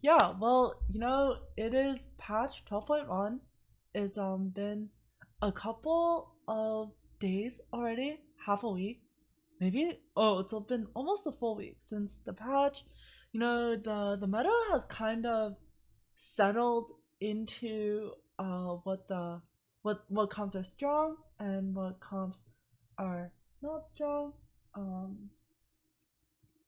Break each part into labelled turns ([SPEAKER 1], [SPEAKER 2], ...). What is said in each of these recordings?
[SPEAKER 1] Yeah, well, it is patch 12.1. It's been a couple of days already, half a week, maybe. Oh, it's been almost a full week since the patch. The meta has kind of settled into what comps are strong and what comps are not strong. Um,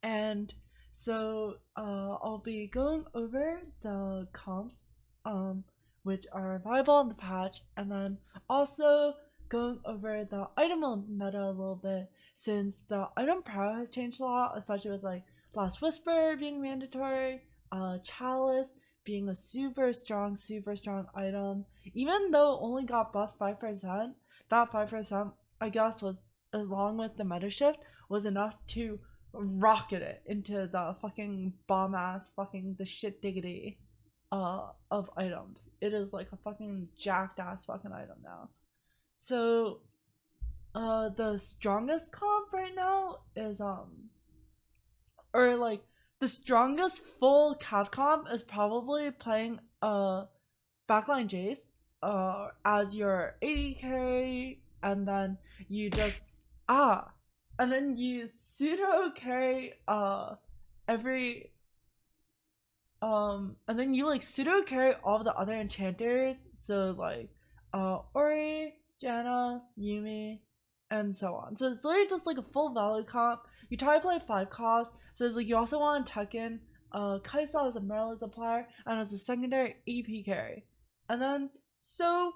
[SPEAKER 1] and so I'll be going over the comps, um, which are viable in the patch, and then also going over the item meta a little bit, since the item pro has changed a lot, especially with like Last Whisper being mandatory, Chalice being a super strong item. Even though it only got buffed 5%, that 5% I guess was, along with the meta shift, was enough to rocket it into the fucking bomb ass fucking the shit diggity of items. It is like a fucking jacked ass fucking item now. So the strongest comp right now is or like the strongest full cap comp is probably playing backline Jayce as your AD carry, and then you just and then you pseudo carry every and then you like pseudo carry all the other enchanters, so like Ori, Janna, Yuumi, and so on. So it's literally just like a full value comp. You try to play 5 cost, so it's like you also want to tuck in Kaisa as a Merle supplier and as a secondary AP carry. And then so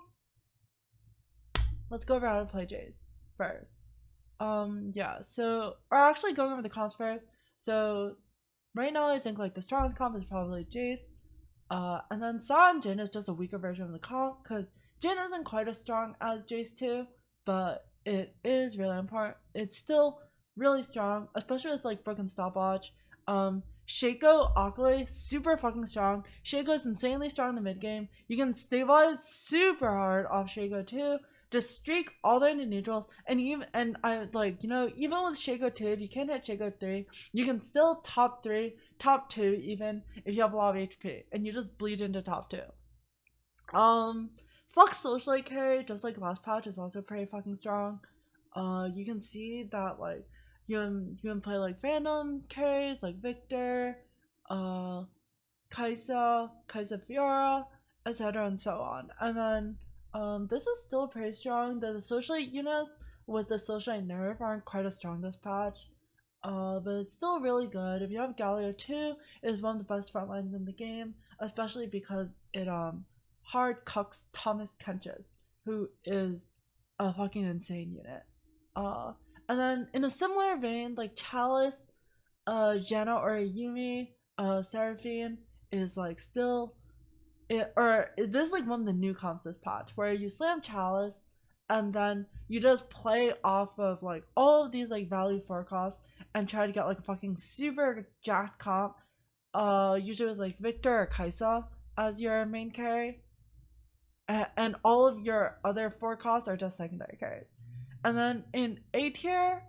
[SPEAKER 1] let's go over how to play Jayce first. Yeah, so we're actually going over the comps first. So right now I think like the strongest comp is probably Jayce. And then Sion Jhin is just a weaker version of the comp, because Jhin isn't quite as strong as Jayce too, but it is really important. It's still really strong, especially with like broken stopwatch. Shaco, Akali, super fucking strong. Shaco is insanely strong in the mid game. You can stabilize super hard off Shaco too. Just streak all the way into neutrals, and I like even with Shaco 2, if you can't hit Shaco 3, you can still top 3, top 2 even if you have a lot of HP, and you just bleed into top 2. Flux Socialite carry, just like last patch, is also pretty fucking strong. You can see that like you can play like random carries like Victor, Kaisa Fiora, etc. and so on. And then this is still pretty strong. The Socialite units with the Socialite nerf aren't quite as strong this patch. But it's still really good. If you have Galio 2, it's one of the best front lines in the game, especially because it hard cucks Thomas Kenches, who is a fucking insane unit. And then in a similar vein, like Chalice, Janna or Yuumi, Seraphine is like still this is like one of the new comps this patch, where you slam Chalice and then you just play off of like all of these like value forecasts and try to get like a fucking super jacked comp, usually with like Victor or Kaisa as your main carry, and all of your other forecasts are just secondary carries. And then in A tier,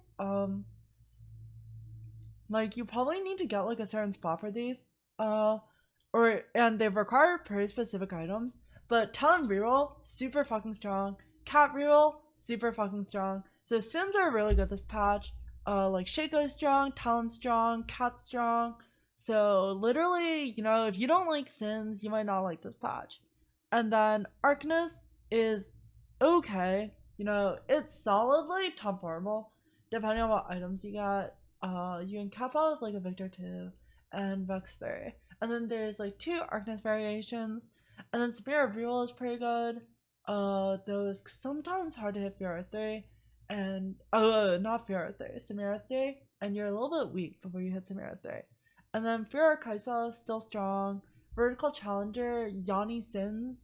[SPEAKER 1] like you probably need to get like a certain spot for these, and they require pretty specific items. But Talon Reroll, super fucking strong. Cat Reroll, super fucking strong. So Sins are really good this patch. Like Shaco is strong, Talon's strong, Cat's strong. So literally, if you don't like Sins, you might not like this patch. And then Arcanists is okay. It's solidly top farmable, depending on what items you got. You can cap out with like a Victor 2 and Vex 3. And then there's like 2 Arcness variations. And then Samira Reroll is pretty good. Though it's sometimes hard to hit Fiora 3. And not Fiora 3, Samira 3. And you're a little bit weak before you hit Samira 3. And then Fiora Kaisa is still strong. Vertical Challenger, Yone Sins,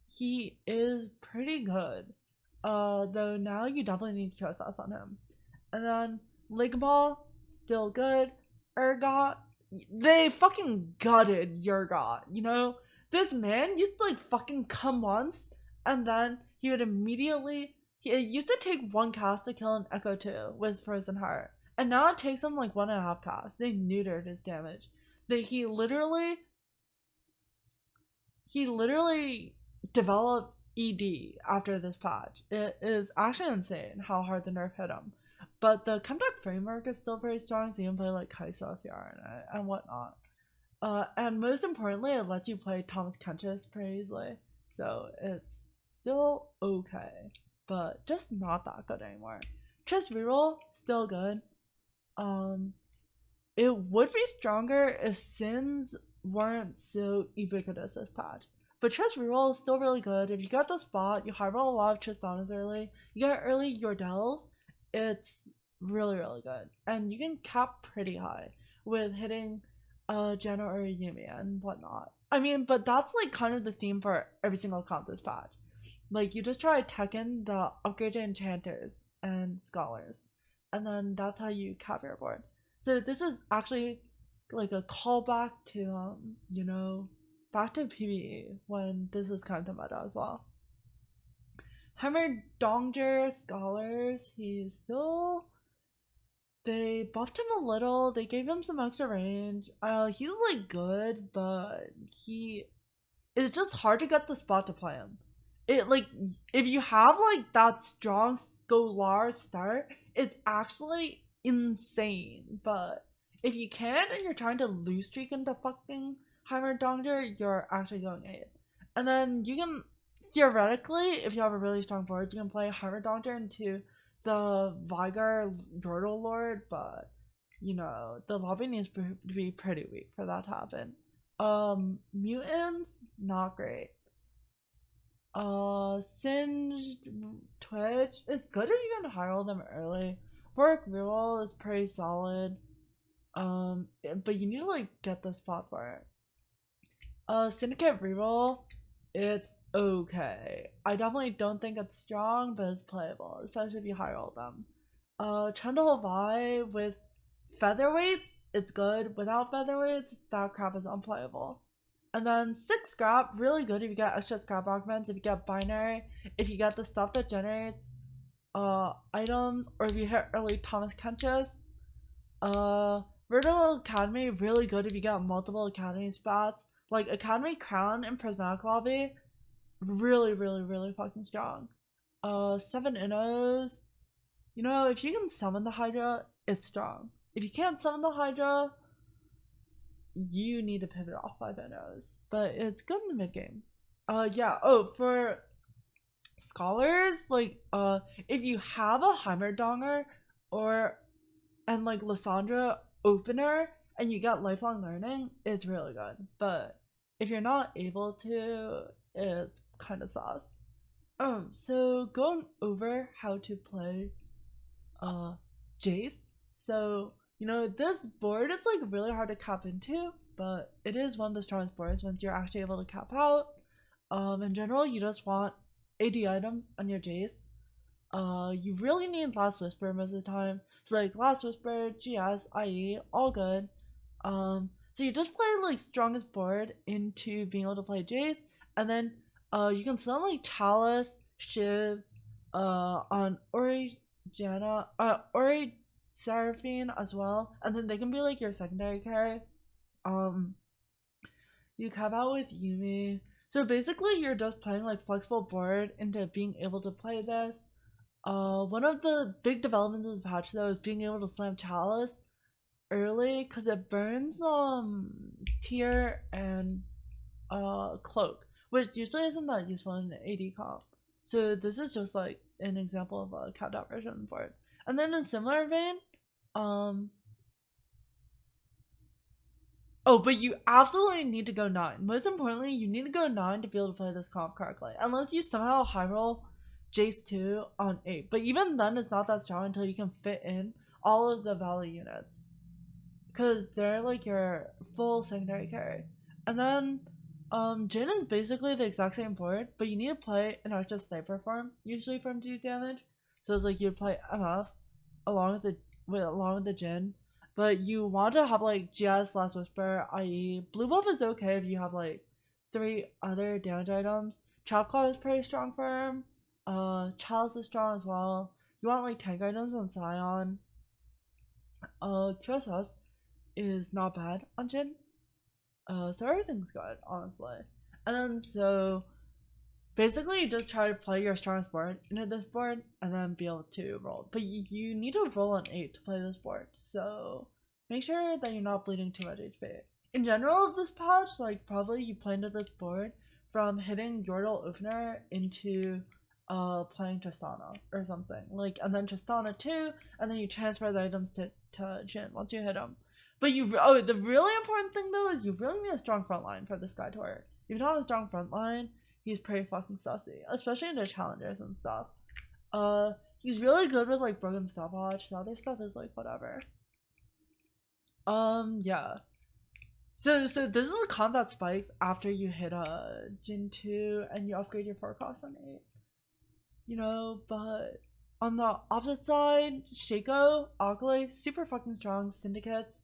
[SPEAKER 1] he is pretty good. Though now you definitely need QSS on him. And then Ligmaw, still good. Urgot, they fucking gutted Urgot. This man used to like fucking come once, and then he would immediately. It used to take 1 cast to kill an Echo 2 with Frozen Heart, and now it takes him like 1.5 casts. They neutered his damage. He literally he literally developed ED after this patch. It is actually insane how hard the nerf hit him. But the Chemtech framework is still very strong, so you can play like Kaisa, Fiora, and whatnot. And most importantly, it lets you play Thomas Kentish pretty easily. So it's still okay, but just not that good anymore. Trist Reroll, still good. It would be stronger if Sins weren't so ubiquitous this patch. But Trist Reroll is still really good. If you get the spot, you highroll a lot of Tristanas early, you get early Yordles, it's really, really good. And you can cap pretty high with hitting Jenna or Yumi and whatnot. I mean, but that's like kind of the theme for every single comp this patch. Like, you just try to tech in the upgraded enchanters and scholars, and then that's how you cap your board. So this is actually like a callback to back to PvE when this was kind of the meta as well. Heimerdinger Scholars, he's still, they buffed him a little, they gave him some extra range. He's like good, but it's just hard to get the spot to play him. It like, if you have like that strong Scholar start, it's actually insane. But if you can't and you're trying to lose streak into fucking Heimerdinger, you're actually going 8. And then you can theoretically, if you have a really strong board, you can play Heimerdinger into the Vigar Yordle Lord, but the lobby needs to be pretty weak for that to happen. Mutants, not great. Singe Twitch, it's good if you can highroll them early. Warwick Reroll is pretty solid. But you need to like get the spot for it. Syndicate Reroll, it's okay. I definitely don't think it's strong, but it's playable, especially if you highroll them. Trundle Vi with featherweights, it's good. Without featherweights, that crap is unplayable. And then 6 scrap, really good if you get extra scrap augments, if you get binary, if you get the stuff that generates items, or if you hit early Thomas Kentish. Reroll Academy, really good if you get multiple Academy spots. Like Academy Crown and Prismatic Lobby, really, really, really fucking strong. 7 Innos, if you can summon the Hydra, it's strong. If you can't summon the Hydra, you need to pivot off 5 Innos. But it's good in the mid game. Yeah. Oh, for scholars, like, if you have a Heimerdinger and like Lysandra opener and you got lifelong learning, it's really good. But if you're not able to, it's kind of sauce. So going over how to play Jayce. So this board is like really hard to cap into, but it is one of the strongest boards once you're actually able to cap out. In general, you just want AD items on your Jayce. You really need Last Whisper most of the time. So like Last Whisper, GS, IE, all good. So you just play like strongest board into being able to play Jayce, and then you can summon like Chalice, Shiv, on Ori Seraphine as well, and then they can be like your secondary carry. You cap out with Yumi. So basically you're just playing like flexible board into being able to play this. One of the big developments of the patch though is being able to slam Chalice early because it burns tier and cloak, which usually isn't that useful in an AD comp. So this is just like an example of a capped out version board. And then in similar vein, oh, but you absolutely need to go 9. Most importantly, you need to go 9 to be able to play this comp correctly. Unless you somehow high roll Jayce 2 on 8. But even then, it's not that strong until you can fit in all of the Valley units. Because they're like your full secondary carry. And then, Jhin is basically the exact same board, but you need to play an extra sniper form, usually from 2 damage. So it's like you play MF along with the Jhin. But you want to have like GS, Last Whisper, IE. Blue buff is okay if you have like 3 other damage items. Trap Claw is pretty strong for him. Chalice is strong as well. You want like tank items on Sion. QSS is not bad on Jhin. So everything's good, honestly. And then so basically you just try to play your strongest board into this board and then be able to roll. But you need to roll an 8 to play this board, so make sure that you're not bleeding too much HP. In general, this patch, like, probably you play into this board from hitting Yordle opener into playing Tristana or something, like, and then Tristana 2, and then you transfer the items to Jhin once you hit them. But the really important thing though is you really need a strong front line for this guy to work. If you don't have a strong front line, he's pretty fucking sussy, especially in the challengers and stuff. He's really good with like broken stopwatch. The other stuff is like whatever. Yeah. So this is a comp that spikes after you hit Jhin 2 and you upgrade your forecast on 8. You know, but on the opposite side, Shaco, Akali, super fucking strong, Sin-dicates.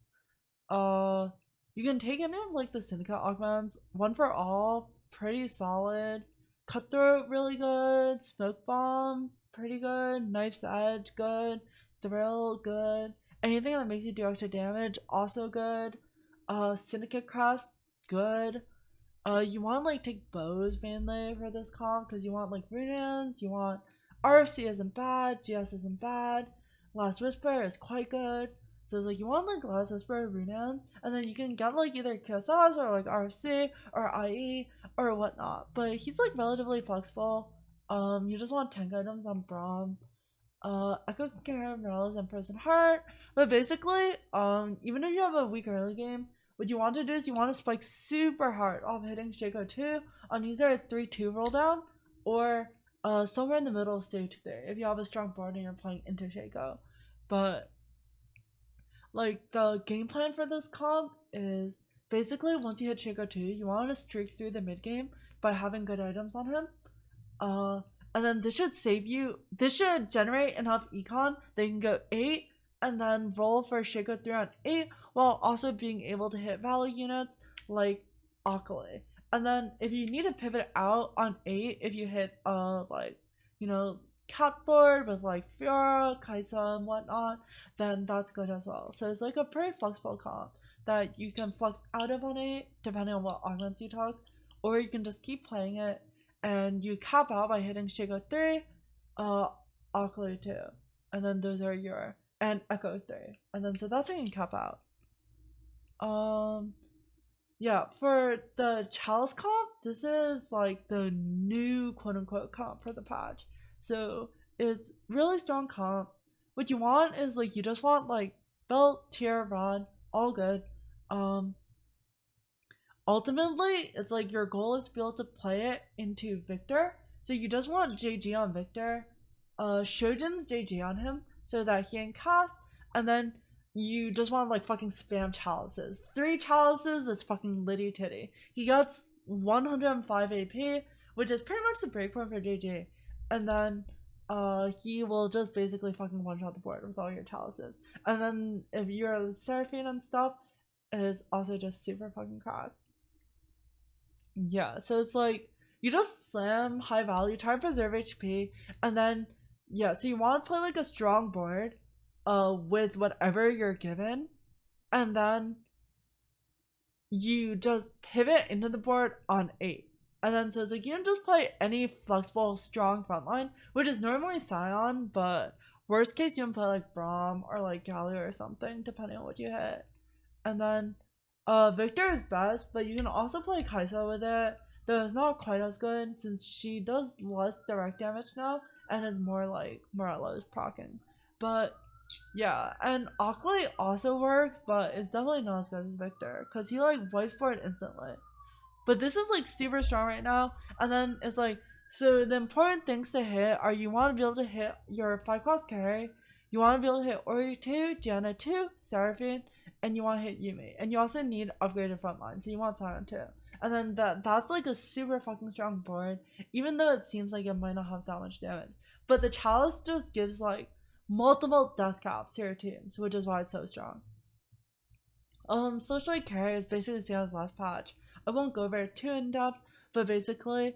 [SPEAKER 1] You can take any of like the Syndicate augments. One for all, pretty solid. Cutthroat, really good. Smoke bomb, pretty good. Knife's edge, good. Thrill, good. Anything that makes you do extra damage, also good. Syndicate crest, good. You want like take bows mainly for this comp because you want like runes, you want RC isn't bad, GS isn't bad, Last Whisper is quite good. So it's like you want like Last Whisper, runes, and then you can get like either QSS or like RC or IE or whatnot. But he's like relatively flexible. You just want tank items on Braum. Echo Carry Morales and Frozen Heart. But basically, even if you have a weak early game, what you want to do is you want to spike super hard off hitting Shaco 2 on either a 3-2 roll down or somewhere in the middle of stage 3 if you have a strong board and you're playing into Shaco. But like the game plan for this comp is basically once you hit Shaco 2, you want to streak through the mid game by having good items on him. And then this should save you. This should generate enough econ that you can go 8 and then roll for Shaco 3 on 8 while also being able to hit value units like Akali. And then if you need to pivot out on 8, if you hit like, you know, cat board with like Fiora, Kaisa and whatnot, then that's good as well. So it's like a pretty flexible comp that you can flex out of on 8 depending on what augments you took, or you can just keep playing it and you cap out by hitting Shaco 3, Akali 2, and then those are your, and Echo 3, and then so that's how you can cap out. Yeah, for the Chalice comp, this is like the new quote-unquote comp for the patch. So it's really strong comp. What you want is like, you just want like belt, tier, rod, all good. Ultimately, it's like your goal is to be able to play it into Victor. So you just want JG on Victor, Shojin's JG on him so that he can cast, and then you just want to like fucking spam chalices. 3 chalices, that's fucking litty titty. He gets 105 AP, which is pretty much the breakpoint for JG. And then he will just basically fucking one-shot the board with all your chalices. And then if you're Seraphine and stuff, it is also just super fucking cracked. Yeah, so it's like you just slam high value, try to preserve HP, and then yeah, so you want to play like a strong board with whatever you're given, and then you just pivot into the board on 8. And then so it's like you can just play any flexible strong frontline, which is normally Sion, but worst case you can play like Braum or like Galio or something depending on what you hit. And then Victor is best, but you can also play Kaisa with it, though it's not quite as good since she does less direct damage now and is more like Morello's proccing. But yeah, and Akali also works, but it's definitely not as good as Victor because he like wipes board instantly. But this is like super strong right now, and then it's like, so the important things to hit are you want to be able to hit your 5-class carry, you want to be able to hit Ori 2, Diana 2, Seraphine, and you want to hit Yumi, and you also need upgraded frontline, so you want Sion too. And then that's like a super fucking strong board, even though it seems like it might not have that much damage. But the Chalice just gives like multiple death caps to your teams, which is why it's so strong. Socialite carry is basically the same as last patch. I won't go over it too in depth, but basically,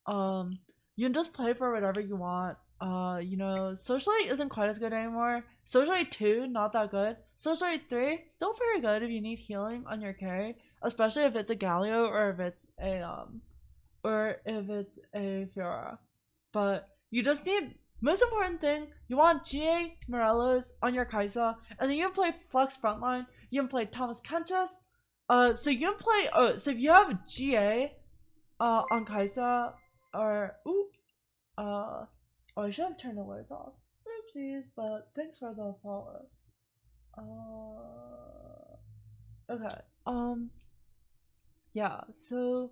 [SPEAKER 1] you can just play for whatever you want. You know, Socialite isn't quite as good anymore. Socialite 2, not that good. Socialite 3, still pretty good if you need healing on your carry, especially if it's a Galio or if it's a or if it's a Fiora. But you just need, most important thing, you want GA Morellos on your Kaisa, and then you can play Flux Frontline, you can play Thomas Kentius. So you can play, so if you have GA on Kaisa, or, oh, I should have turned the alerts off. Oopsies, but thanks for the follow. Okay, yeah, so,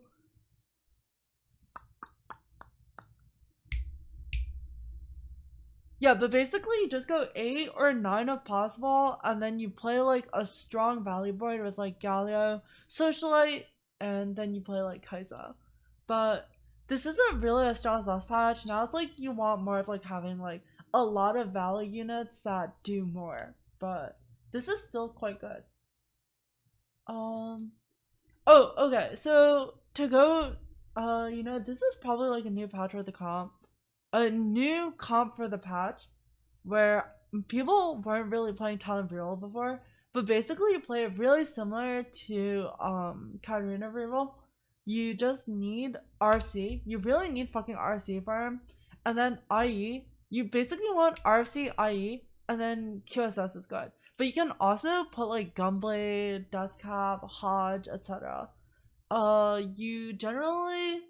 [SPEAKER 1] yeah, but basically you just go 8 or 9 if possible, and then you play like a strong value board with like Galio, Socialite, and then you play like Kaisa. But this isn't really as strong as last patch. Now it's like you want more of like having like a lot of value units that do more. But this is still quite good. Oh, okay, so to go, this is probably like a new patch for the comp. A new comp for the patch where people weren't really playing Talon Reroll before, but basically you play it really similar to Katarina Reroll. You just need RC. You really need fucking RC for him. And then IE. You basically want RC, IE, and then QSS is good. But you can also put like Gunblade, Deathcap, Hodge, etc. You generally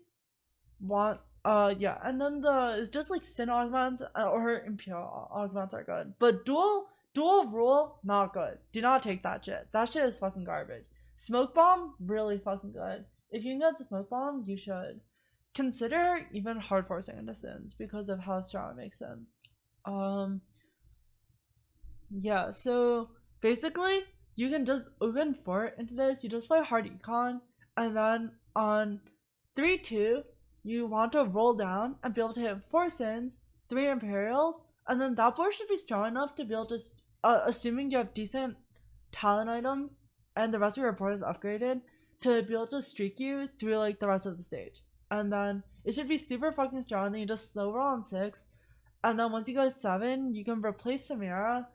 [SPEAKER 1] want yeah, and then it's just like Sin augments or Imperial augments are good, but dual rule not good. Do not take that shit. That shit is fucking garbage. Smoke bomb really fucking good. If you can get the smoke bomb, you should consider even hard forcing into Sins because of how strong it makes sense. Yeah, so basically you can just open fort into this. You just play hard econ, and then on 3-2 you want to roll down and be able to hit 4 Sins, 3 Imperials, and then that board should be strong enough to be able to, assuming you have decent talent items and the rest of your board is upgraded, to be able to streak you through like the rest of the stage. And then it should be super fucking strong. Then you just slow roll on 6, and then once you go 7, you can replace Samira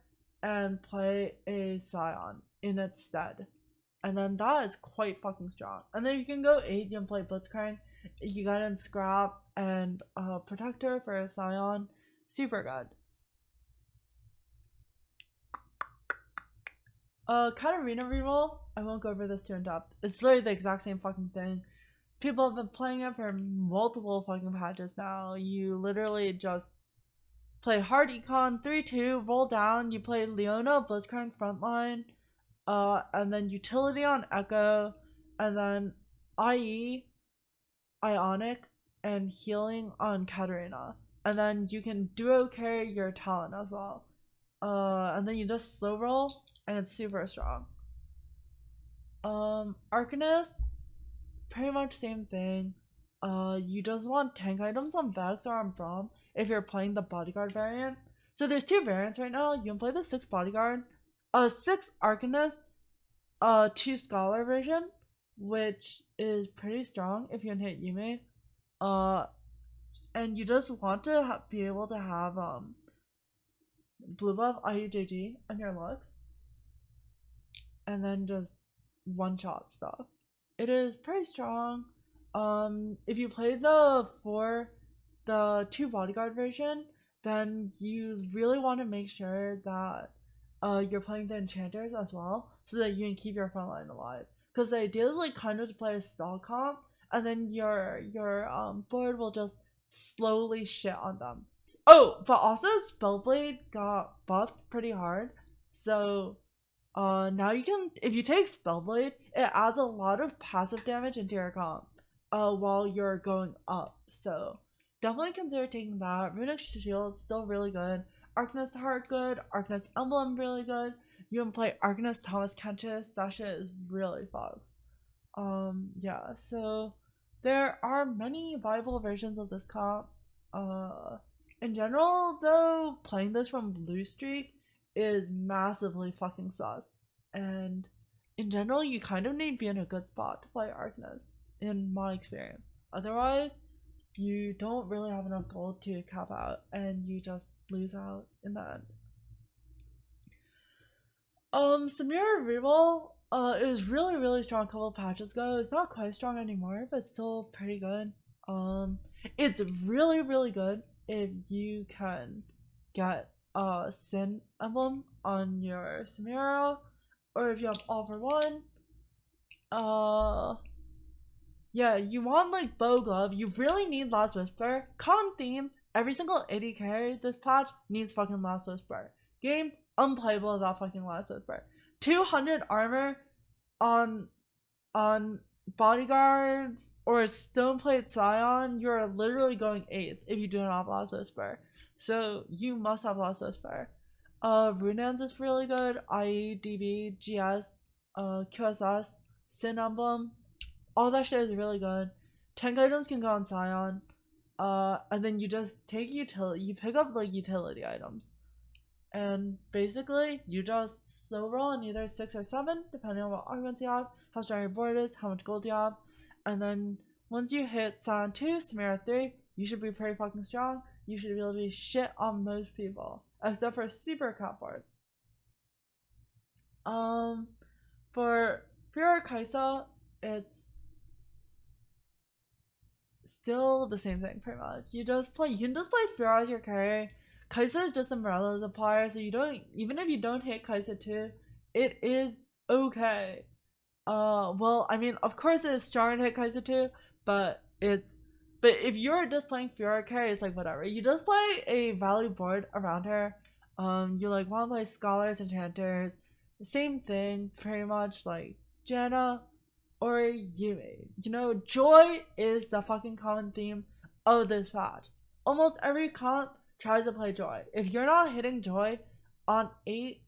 [SPEAKER 1] and play a Sion in its stead. And then that is quite fucking strong. And then you can go 8, you can play Blitzcrank, you got in Scrap and Protector for a Sion. Super good. Katarina Reroll, I won't go over this too in depth. It's literally the exact same fucking thing. People have been playing it for multiple fucking patches now. You literally just play hard econ 3-2, roll down, you play Leona, Blitzcrank frontline, and then utility on Echo, and then IE, Ionic, and healing on Katarina. And then you can duo carry your Talon as well. And then you just slow roll, and it's super strong. Arcanists, pretty much same thing. You just want tank items on Vex or on Braum if you're playing the bodyguard variant. So there's 2 variants right now. You can play the 6 bodyguard, 6 Arcanist, 2 scholar version, which is pretty strong if you can hit Yume. And you just want to be able to have blue buff IUJG on your Lux, and then just one shot stuff. It is pretty strong. If you play the 2 bodyguard version, then you really want to make sure that you're playing the enchanters as well, so that you can keep your front line alive. Because the idea is like kind of to play a stall comp, and then your board will just slowly shit on them. Oh, but also Spellblade got buffed pretty hard, so now you can, if you take Spellblade, it adds a lot of passive damage into your comp while you're going up. So definitely consider taking that. Runic Shield still really good. Arcanist Heart good. Arcanist Emblem really good. You can play Arcanist Thomas Kentius. That shit is really fun. Yeah, so there are many viable versions of this comp. In general, though, playing this from Blue Streak is massively fucking sus. And in general, you kind of need to be in a good spot to play Arcanist, in my experience. Otherwise, you don't really have enough gold to cap out, and you just lose out in the end. Samira Reroll is really, really strong a couple of patches ago. It's not quite strong anymore, but still pretty good. It's really good if you can get a Sin emblem on your Samira, or if you have all for one. Yeah, you want like bow glove. You really need Last Whisper. Common theme. Every single AD carry this patch needs fucking Last Whisper. Game unplayable without fucking Last Whisper. 200 armor on bodyguards or Stoneplate Sion. You're literally going 8th if you do not have Last Whisper. So you must have Last Whisper. Runans is really good. IE, DB, GS, QSS, Sin Emblem. All that shit is really good. Tank items can go on Sion. And then you just take you pick up like utility items. And basically, you just slow roll on either 6 or 7, depending on what arguments you have, how strong your board is, how much gold you have. And then once you hit Sion 2, Samira 3, you should be pretty fucking strong. You should be able to be shit on most people, except for super cat boards. For Fiora Kaisa, it's still the same thing pretty much. You can just play Fiora as your carry. Kaisa is just Umbrella's applier, so even if you don't hit Kaisa 2, it is okay. Well, I mean, of course it's strong to hit Kaisa 2, but if you're just playing Fiora carry, it's like whatever. You just play a value board around her. You like want to play Scholars, Enchanters, the same thing, pretty much like Janna or Yumi. You know, joy is the fucking common theme of this patch. Almost every comp tries to play joy. If you're not hitting joy on 8,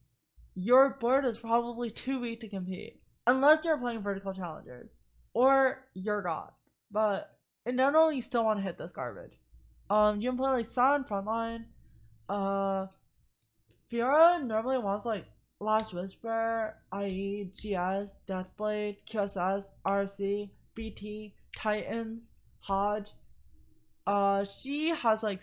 [SPEAKER 1] your board is probably too weak to compete. Unless you're playing vertical challengers or Urgot. But in general, you still want to hit this garbage. You can play like Sion frontline. Fiora normally wants like Last Whisper, IE, GS, Deathblade, QSS, RC, BT, Titans, Hodge. She has like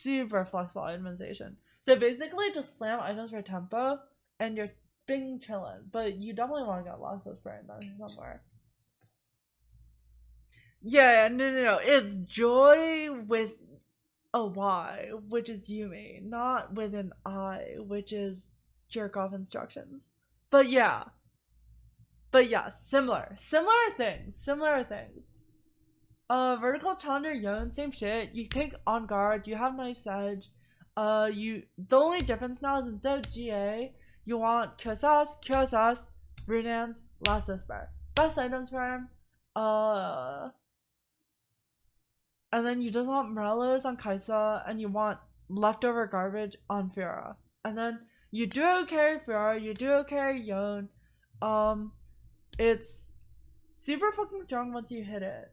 [SPEAKER 1] super flexible itemization. So basically just slam items for tempo and you're bing chillin'. But you definitely want to get Last Whisper in there somewhere. Yeah, no. It's joy with a Y, which is Yumi, not with an I, which is jerk off instructions. But yeah, similar things. Vertical Challenger Yone, same shit. You take on guard. You have Knife's Edge. The only difference now is instead of GA, you want QSS, Runans, Last Whisper. Best items for him. And then you just want Morellos on Kaisa, and you want leftover garbage on Fiora. And then you duo carry Fiora, you duo carry Yone. It's super fucking strong once you hit it.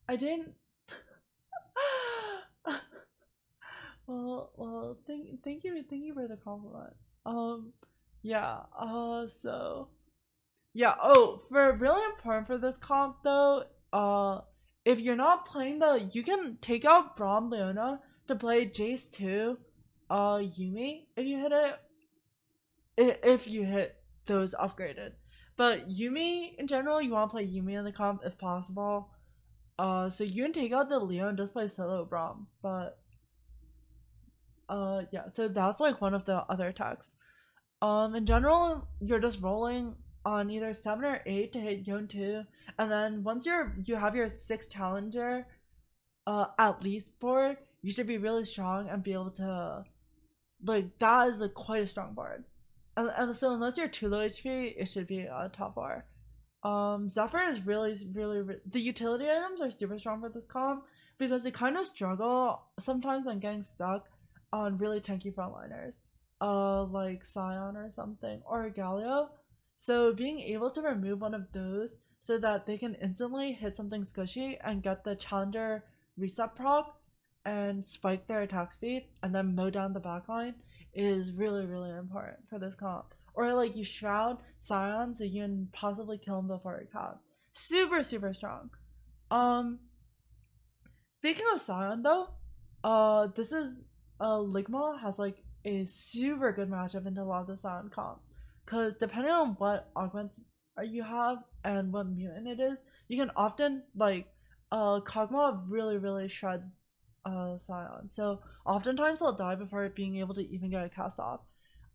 [SPEAKER 1] I didn't. well, thank you for the compliment. Yeah. So, yeah. Oh, for really important for this comp though, if you're not playing you can take out Braum Leona to play Jayce 2, Yumi if you hit it. If you hit those upgraded. But Yumi, in general, you want to play Yumi in the comp if possible. So you can take out the Leo and just play solo Braum. But, yeah, so that's like one of the other attacks. In general, you're just rolling on either 7 or 8 to hit Yone 2. And then once you have your 6 challenger, at least board, you should be really strong and be able to, like, that is quite a strong board. And so unless you're too low HP, it should be top 4. Zephyr is really the utility items are super strong for this comp because they kind of struggle sometimes on getting stuck on really tanky frontliners, like Sion or something, or Galio. So being able to remove one of those so that they can instantly hit something squishy and get the challenger reset proc and spike their attack speed and then mow down the backline is really important for this comp. Or like you shroud Sion so you can possibly kill him before it casts. Super strong. Speaking of Sion though, this is Ligmaw has like a super good matchup into a lot of the Sion comps. Cause depending on what augments you have and what mutant it is, you can often like Kog'Maw really shreds Sion. So oftentimes he'll die before being able to even get a cast off.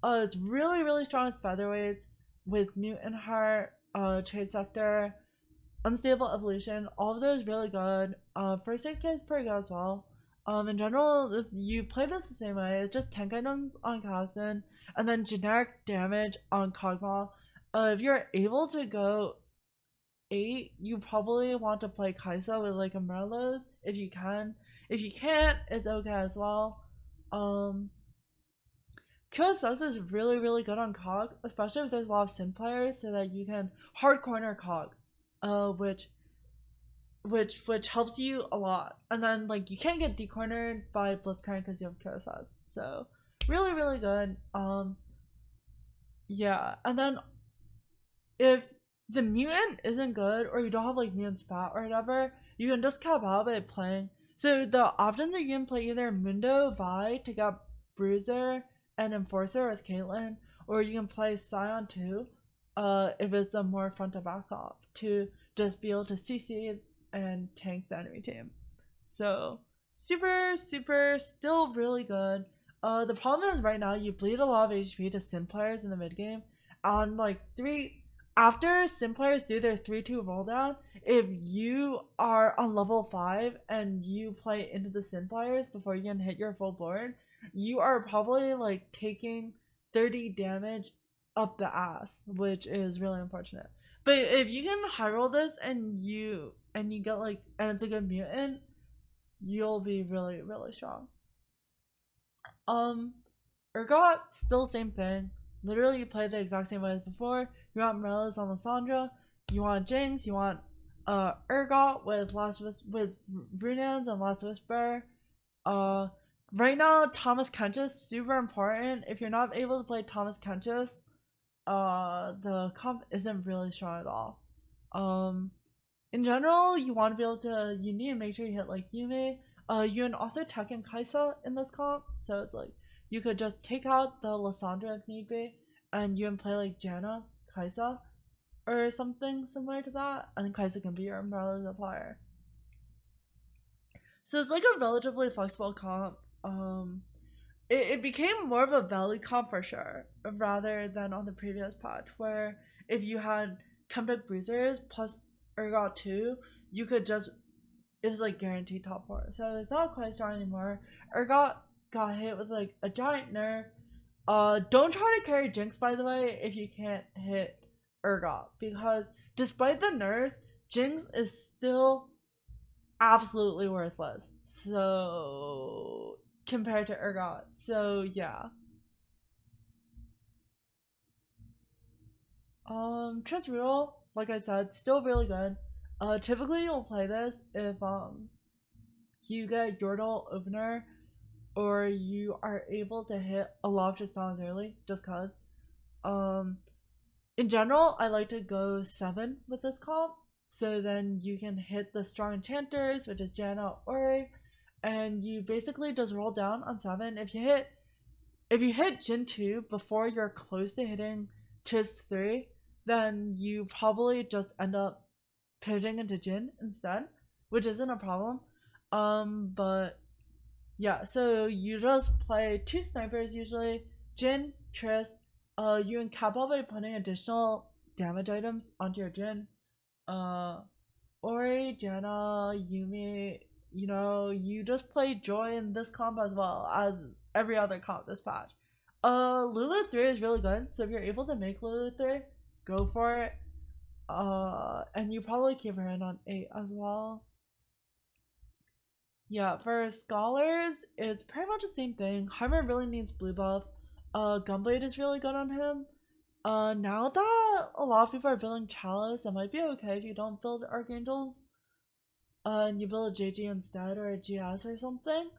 [SPEAKER 1] It's really strong with featherweights, with Mutant Heart, Trade Sector, Unstable Evolution. All of those really good. First Aid Kit is pretty good as well. In general, if you play this the same way, it's just tank items on Caston, and then generic damage on Kog'Maw. If you're able to go 8, you probably want to play Kaisa with like umbrellas if you can. If you can't, it's okay as well. QSS is really good on Cog, especially if there's a lot of Sin players, so that you can hard corner Cog, which helps you a lot. And then like you can't get decornered by Blitzcrank because you have QSS, so really good. Yeah, and then if the mutant isn't good, or you don't have like mutant spat or whatever, you can just cap out by playing. So the options are you can play either Mundo Vi to get Bruiser and Enforcer with Caitlyn, or you can play Sion 2 if it's a more front to back off to just be able to CC and tank the enemy team. So super still really good. The problem is right now you bleed a lot of HP to Sin players in the mid game. On like 3 after Sin players do their 3-2 roll down, if you are on level 5 and you play into the Sin players before you can hit your full board, you are probably like taking 30 damage up the ass, which is really unfortunate. But if you can high roll this and you get like, and it's a good mutant, you'll be really strong. Urgot, still same thing. Literally you play the exact same way as before. You want Morellas on Lissandra, you want Jinx, you want Urgot with Runans and Last Whisper. Right now Thomas Kentish super important. If you're not able to play Thomas Kentish, the comp isn't really strong at all. In general, you want to be able to, you need to make sure you hit like Yume. You can also tech in Kaisa in this comp, so it's like you could just take out the Lissandra if need be, and you can play like Janna, Kaisa, or something similar to that, and Kaisa can be your umbrella supplier. So it's like a relatively flexible comp. It became more of a value comp for sure, rather than on the previous patch, where if you had Chemtech Bruisers plus Urgot 2, you could just, it was like guaranteed top 4. So it's not quite strong anymore. Urgot got hit with like a giant nerf. Don't try to carry Jinx, by the way, if you can't hit Urgot, because despite the nerfs, Jinx is still absolutely worthless. So compared to Urgot. So yeah. Trist Reroll, like I said, still really good. Typically you'll play this if you get Yordle opener, or you are able to hit a lot of Tristanas early, just cause. In general, I like to go 7 with this comp, so then you can hit the strong enchanters, which is Janna, Ori, and you basically just roll down on 7. If you hit Jhin 2 before you're close to hitting Trist 3, then you probably just end up pivoting into Jhin instead, which isn't a problem. But yeah, so you just play 2 snipers usually, Jhin, Trist. You can cap out by putting additional damage items onto your Jhin. Ori, Janna, Yume, you know, you just play Joy in this comp as well as every other comp this patch. Lulu 3 is really good, so if you're able to make Lulu 3, go for it. And you probably keep her in on 8 as well. Yeah, for Scholars, it's pretty much the same thing. Heimer really needs blue buff. Gunblade is really good on him. Now that a lot of people are building Chalice, it might be okay if you don't build Archangels. And you build a JG instead, or a GS or something.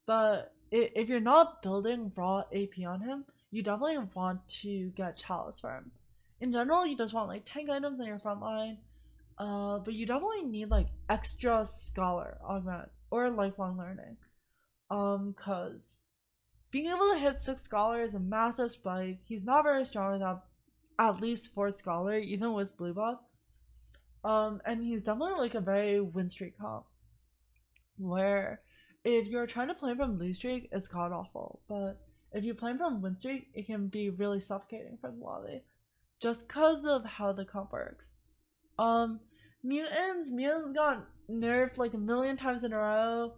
[SPEAKER 1] But if you're not building raw AP on him, you definitely want to get Chalice for him. In general, you just want like tank items on your front line. But you definitely need like extra Scholar augment or lifelong learning. Cause being able to hit 6 Scholar is a massive spike. He's not very strong without at least 4 Scholar, even with blue buff. And he's definitely like a very win streak comp. where if you're trying to play from lose streak, it's god awful. But if you play from win streak, it can be really suffocating for the lobby, just because of how the comp works. Um, mutants got nerfed like a million times in a row.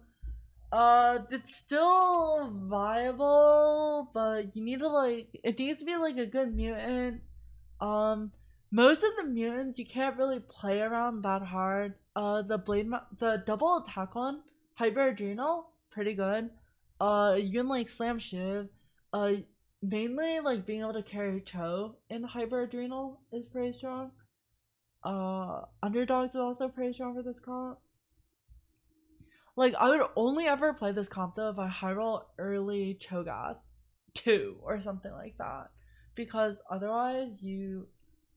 [SPEAKER 1] It's still viable, but you need to it needs to be like a good mutant. Um, Most of the mutants you can't really play around that hard. The double attack one, Heimerdinger, pretty good. You can like slam shiv. Uh, Mainly like being able to carry Cho in Heimerdinger is pretty strong. Underdogs is also pretty strong for this comp. Like, I would only ever play this comp though if I high roll early Cho'Gath 2 or something like that. Because otherwise, you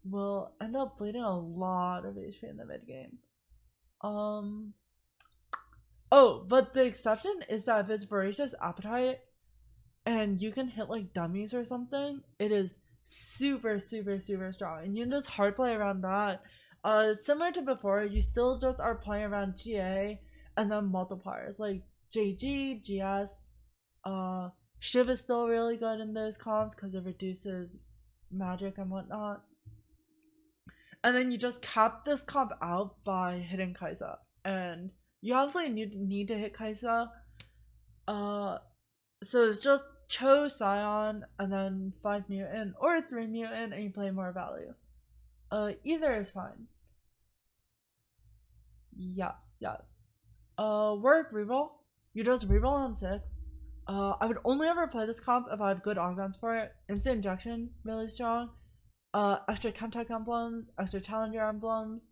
[SPEAKER 1] will end up bleeding a lot of HP in the mid game. Oh, but the exception is that if it's Voracious Appetite and you can hit like dummies or something, it is super, super, super strong. And you can just hard play around that. Similar to before, you still just are playing around GA and then multipliers like JG, GS. Shiv is still really good in those comps because it reduces magic and whatnot. And then you just cap this comp out by hitting Kaisa. And you obviously need to hit Kaisa. So it's just Cho, Sion, and then 5 mutant or 3 mutant, and you play more value. Either is fine. Yes. Warwick Reroll. You just reroll on 6. I would only ever play this comp if I have good augments for it. Instant injection, really strong. Extra Chemtech emblems, extra Challenger emblems,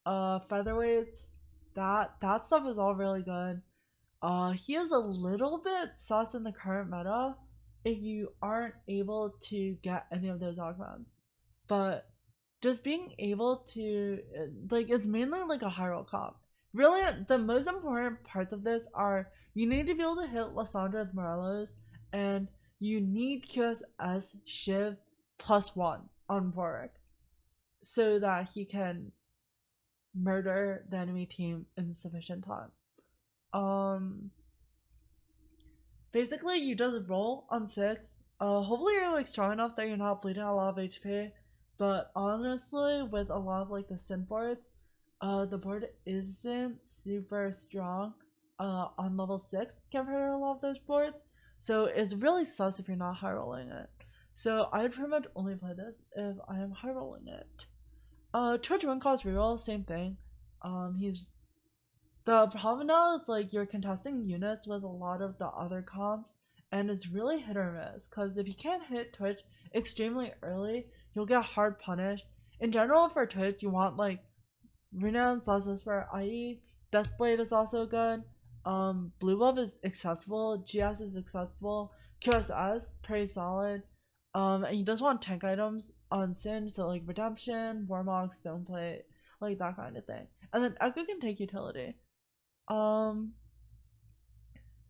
[SPEAKER 1] featherweights. That stuff is all really good. He is a little bit sus in the current meta if you aren't able to get any of those augments. But just being able to, it's mainly like a high roll comp. Really, the most important parts of this are you need to be able to hit Lysandra with Morelos, and you need QSS Shiv +1 on Warwick so that he can murder the enemy team in sufficient time. Basically, you just roll on 6. Hopefully you're like strong enough that you're not bleeding a lot of HP. But honestly, with a lot of like the Sin boards, the board isn't super strong on level 6 compared to a lot of those boards. So it's really sus if you're not high rolling it. So I would pretty much only play this if I am high rolling it. Twitch win cost reroll, same thing. The problem now is like you're contesting units with a lot of the other comps, and it's really hit or miss. Because if you can't hit Twitch extremely early, you'll get hard punished. In general, for Twitch, you want like Renowned Whisper, i.e., Deathblade is also good. Blue Buff is acceptable. GS is acceptable. QSS pretty solid. And you just want tank items on Sin, so like Redemption, Warmog, Stoneplate, like that kind of thing. And then Echo can take utility.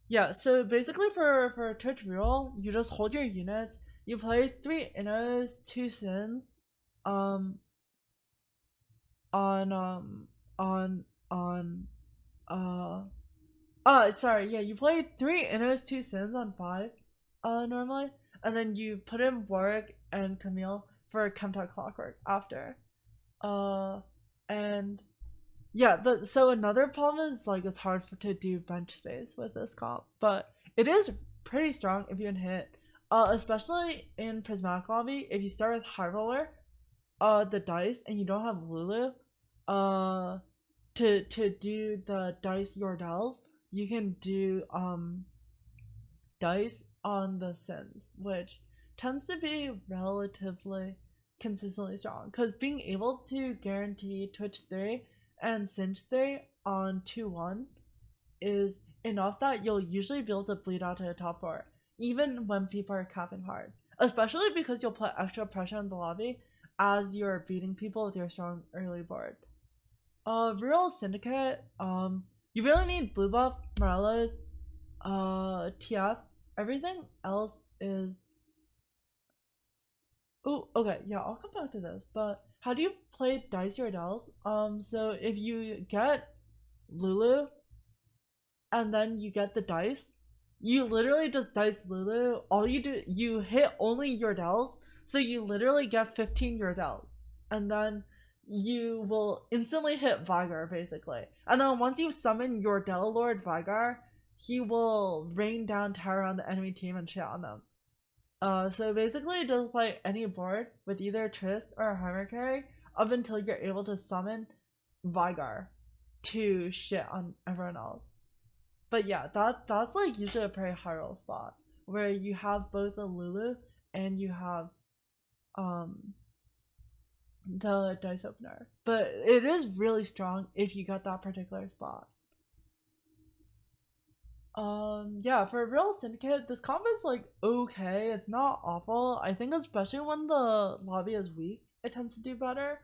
[SPEAKER 1] Yeah, so basically for Twitch Reroll, you just hold your units, you play 3 Innos, 2 Sins, on sorry, yeah, you play 3 Innos, 2 Sins on 5, normally, and then you put in Warwick and Camille for Chemtech Clockwork after. And yeah, so another problem is like it's hard to do bench space with this comp, but it is pretty strong if you can hit. Especially in Prismatic Lobby, if you start with High Roller, the dice, and you don't have Lulu, to do the dice Yordles, you can do dice on the Sins, which tends to be relatively consistently strong. Because being able to guarantee Twitch 3 and Singe 3 on 2-1 is enough that you'll usually be able to bleed out to the top 4, even when people are capping hard. Especially because you'll put extra pressure on the lobby as you're beating people with your strong early board. Reroll Syndicate, you really need blue buff, Morelos, TF. Everything else is... Oh, okay, yeah, I'll come back to this, but how do you play Dice Yordles? So if you get Lulu, and then you get the dice. You literally just dice Lulu. All you do, you hit only Yordles, so you literally get 15 Yordles, and then you will instantly hit Vigar basically. And then once you summon Yordle Lord Vigar, he will rain down terror on the enemy team and shit on them. So basically just play any board with either Trist or Heimerdinger Carry up until you're able to summon Vigar to shit on everyone else. But yeah, that's like usually a pretty high roll spot where you have both a Lulu and you have the dice opener. But it is really strong if you got that particular spot. Yeah, for Reroll Syndicate, this comp is like okay, it's not awful. I think especially when the lobby is weak, it tends to do better.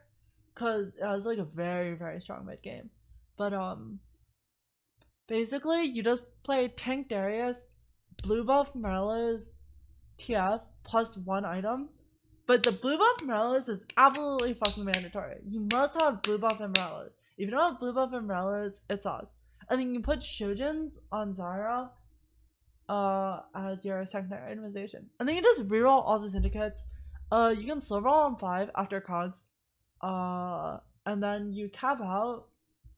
[SPEAKER 1] Cause it has like a very, very strong mid game. But basically you just play Tank Darius, blue buff Morello's TF plus 1 item. But the blue buff Morello's is absolutely fucking mandatory. You must have blue buff and Morello's. If you don't have blue buff and Morello's, it sucks. And then you put Shojin's on Zyra as your secondary itemization. And then you just reroll all the syndicates. You can slow roll on 5 after cogs. And then you cap out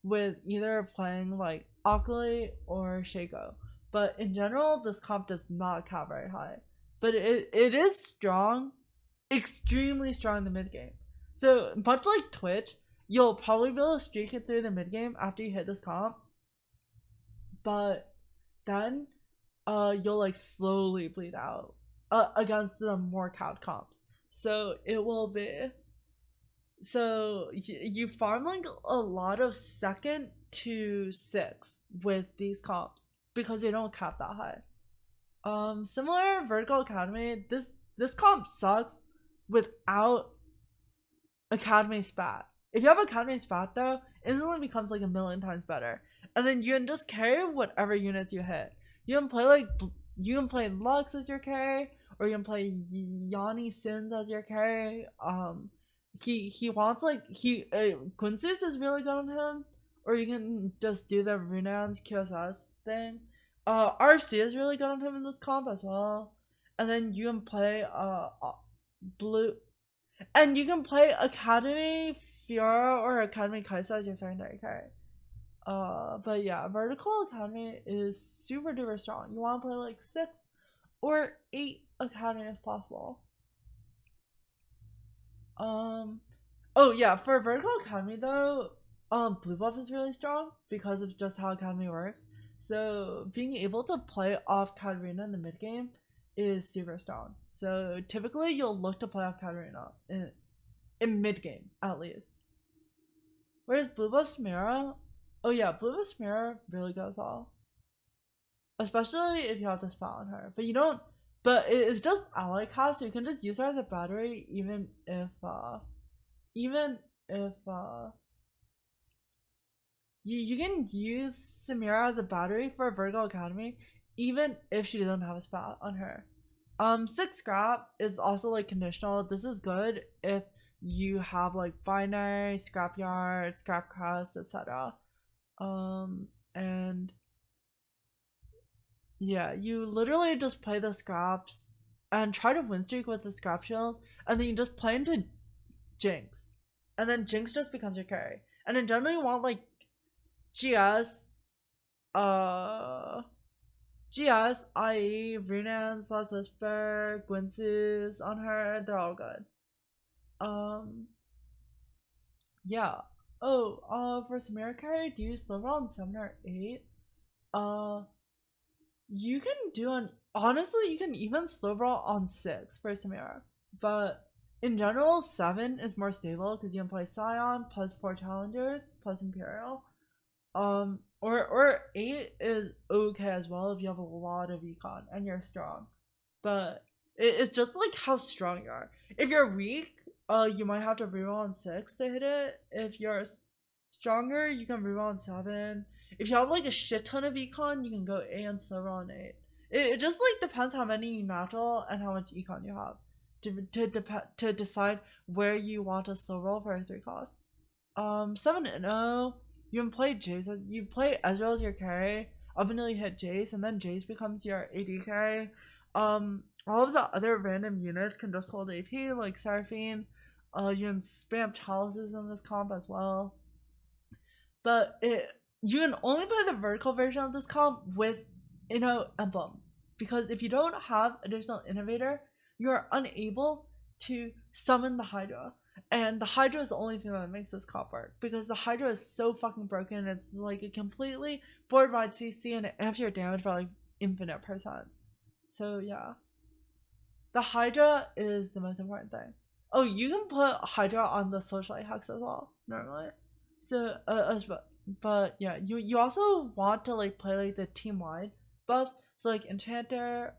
[SPEAKER 1] with either playing like Akali or Shaco. But in general, this comp does not cap very high. But it is strong, extremely strong in the mid game. So much like Twitch, you'll probably be able to streak it through the mid game after you hit this comp. But then you'll like slowly bleed out against the more capped comps. So it will be, so you farm like a lot of 2nd to 6th with these comps because they don't cap that high. Similar Vertical Academy, this comp sucks without Academy Spat. If you have Academy Spat though, it instantly becomes like a million times better. And then you can just carry whatever units you hit. You can play Lux as your carry, or you can play Yone Sins as your carry. He wants like Quincy's is really good on him, or you can just do the Runan's QSS thing. RC is really good on him in this comp as well. And then you can play blue, and you can play Academy Fiora or Academy Kaisa as your secondary carry. But yeah, Vertical Academy is super duper strong. You want to play like 6 or 8 Academy if possible. Oh yeah, for Vertical Academy though, blue buff is really strong because of just how Academy works. So being able to play off Katarina in the mid game is super strong. So typically you'll look to play off Katarina in mid game at least. Whereas blue buff Samira, oh yeah, blue buff Samira really goes all. Especially if you have the spell on her. But you don't, but it's just ally cast, so you can just use her as a battery even if you can use Samira as a battery for Vertical Academy even if she doesn't have a spell on her. 6 scrap is also like conditional. This is good if you have like binary, scrapyard, scrap crust, etc. And yeah, you literally just play the scraps and try to win streak with the scrap shield, and then you just play into Jinx, and then Jinx just becomes your carry. And in general, you want like GS, IE, Runan's, Last Whisper, Gwynce's on her. They're all good. Yeah. Oh, for Samira carry, do you slow roll on 7 or 8? You can do an, honestly, you can even slow roll on 6 for Samira, but in general 7 is more stable because you can play Sion plus 4 challengers plus Imperial. Or 8 is okay as well if you have a lot of econ and you're strong, but it's just like how strong you are. If you're weak, you might have to reroll on 6 to hit it. If you're stronger, you can reroll on 7. If you have like a shit ton of econ, you can go 8 and slow roll on 8. It just like depends how many natural and how much econ you have to decide where you want to slow roll for a 3 cost. 7 and 0, you can play Jayce. You play Ezreal as your carry. up until you hit Jayce, and then Jayce becomes your AD carry. All of the other random units can just hold AP, like Seraphine. You can spam Chalices in this comp as well. But you can only play the vertical version of this comp with Emblem. Because if you don't have additional Innovator, you are unable to summon the Hydra. And the Hydra is the only thing that makes this comp work. Because the Hydra is so fucking broken, it's like a completely board-wide CC, and it amps your damage by like infinite %. So yeah. The Hydra is the most important thing. Oh, you can put Hydra on the Socialite Hex as well, normally. So, but yeah, you also want to like play like the team-wide buffs. So like Enchanter,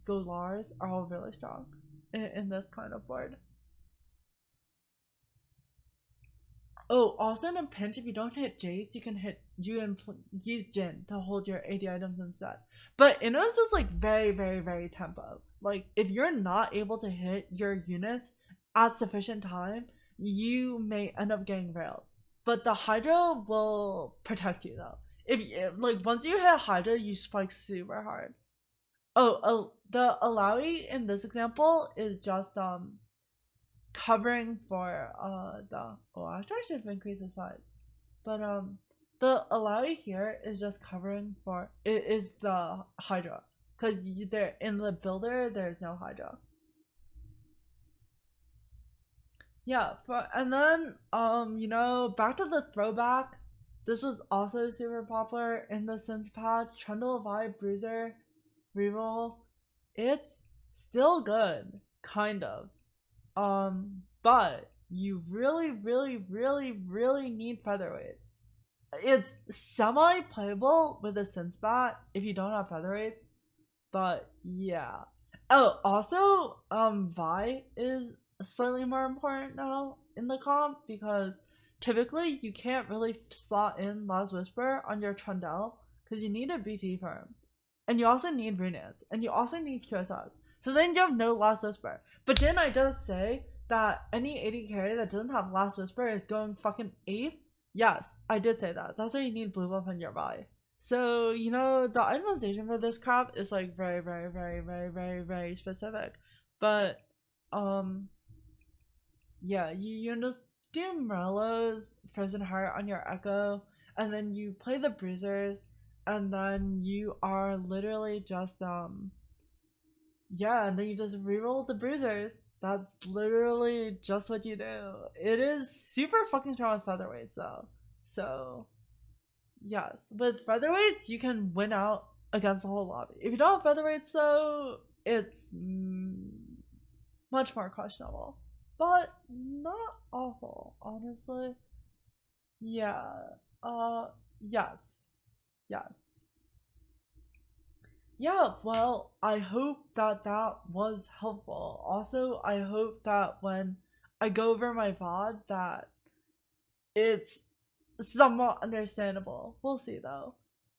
[SPEAKER 1] Scholars are all really strong in this kind of board. Oh, also in a pinch, if you don't hit Jayce, you can use Jhin to hold your AD items instead. But Innos is like very, very, very tempo. Like if you're not able to hit your units at sufficient time, you may end up getting railed. But the Hydra will protect you though. If like once you hit Hydra, you spike super hard. Oh, the Alawi in this example is just covering for actually I should have increased the size. But the Alawi here is just covering for it is the Hydra. Because there in the builder there's no Hydra. Yeah, and then back to the throwback. This was also super popular in the Sims patch. Trundle Vibe Bruiser Reroll. It's still good, kind of. But you really, really, really, really need featherweights. It's semi-playable with a Sinspat if you don't have featherweights. But yeah. Oh, also, Vi is slightly more important now in the comp because typically you can't really slot in Last Whisper on your Trundle because you need a BT farm. And you also need Runets. And you also need QSS. So then you have no Last Whisper. But didn't I just say that any AD carry that doesn't have Last Whisper is going fucking 8th? Yes, I did say that. That's why you need blue buff on your Vi. So, the itemization for this crop is like very, very, very, very, very, very specific. But, yeah, you just do Morello's Frozen Heart on your Echo, and then you play the Bruisers, and then you are literally just, yeah, and then you just reroll the Bruisers. That's literally just what you do. It is super fucking strong with featherweights though. So, yes, with featherweights you can win out against the whole lobby. If you don't have featherweights though, it's much more questionable. But not awful, honestly. Yeah. Yes. Yes. Yeah, well, I hope that was helpful. Also, I hope that when I go over my VOD that it's somewhat understandable. We'll see though.